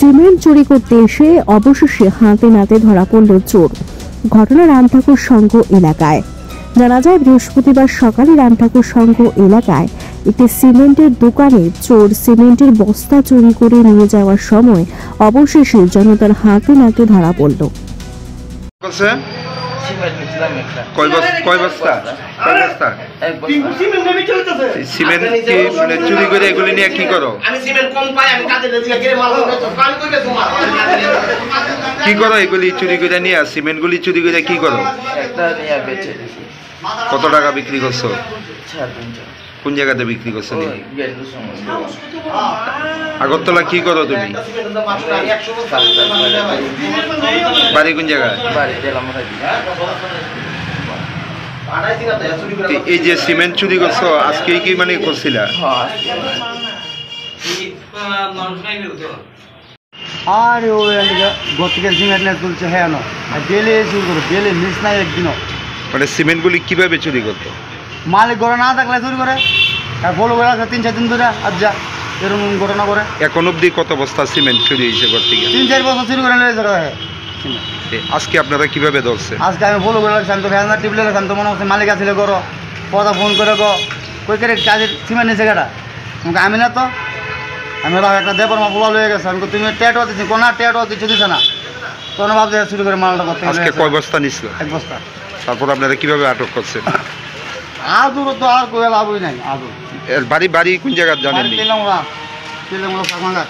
Cement চুরি করতে এসে অবশেষে হাতে নাতে ধরা পড়ল চোর। ঘটনা রামঠাকুর সংঘ এলাকায়। জানা যায়, বৃহস্পতিবার সকালে রামঠাকুর সংঘ এলাকায় একটি সিমেন্টের দোকানে চোর সিমেন্টের বস্তা চুরি করে নিয়ে যাওয়ার সময় অবশেষে জনতার হাতে নাতে ধরা পড়ল। সিমেন্ট কি মানে চুরি করে এগুলি নিয়ে কি করো? কি করো এগুলি চুরি করে নিয়ে? সিমেন্ট গুলি চুরি করে কি করো? কত টাকা বিক্রি করছো? কোন জায়গাতে বিক্রি করছো? আগরতলা কি করো তুমি? বাড়ি কোন জায়গায়? এই যে সিমেন্ট চুরি করছো আজকে কি মানে করছিলা? আর ও গতকে সিমেন্ট না তুলছে হ্যাঁ না ডেলি চুরি করে, ডেলি মিস নাই একদিনও। মানে সিমেন্টগুলি কিভাবে চুরি করতো? মালিক ঘরে না থাকলে চুরি করে, আর বলো করে 3-4 দিন ধরে আজ যা এরকম ঘটনা করে। এখন অব্দি কত বস্তা সিমেন্ট চুরি হয়েছে ঘর থেকে? 3-4 বছর চুরি করে নিয়ে যাওয়া হয়। আজকে আপনারা কিভাবে ধরছেন? আজকে আমি বলো করে রাখছি, আমি তো ফ্যান টিপলে রাখছি, তো মনে হচ্ছে মালিক আসলে করো কথা ফোন করে গো কই করে কাজের সিমেন্ট নিয়েছে কেটা আমি না তো। আমি একটা দেবর মা বলা হয়ে গেছে, আমি তুমি টেটও দিচ্ছি কোনা টেটও কিছু দিচ্ছে না, তখন ভাবছি শুরু করে মালটা করতে। আজকে কয় বস্তা নিছিল? 1 বস্তা। তারপর আপনারা কিভাবে আটক করছেন? আদুর তো আর কোয়া লাভই নাই। আদুর বাড়ি কোন জায়গা জানেন? তেলামুড়া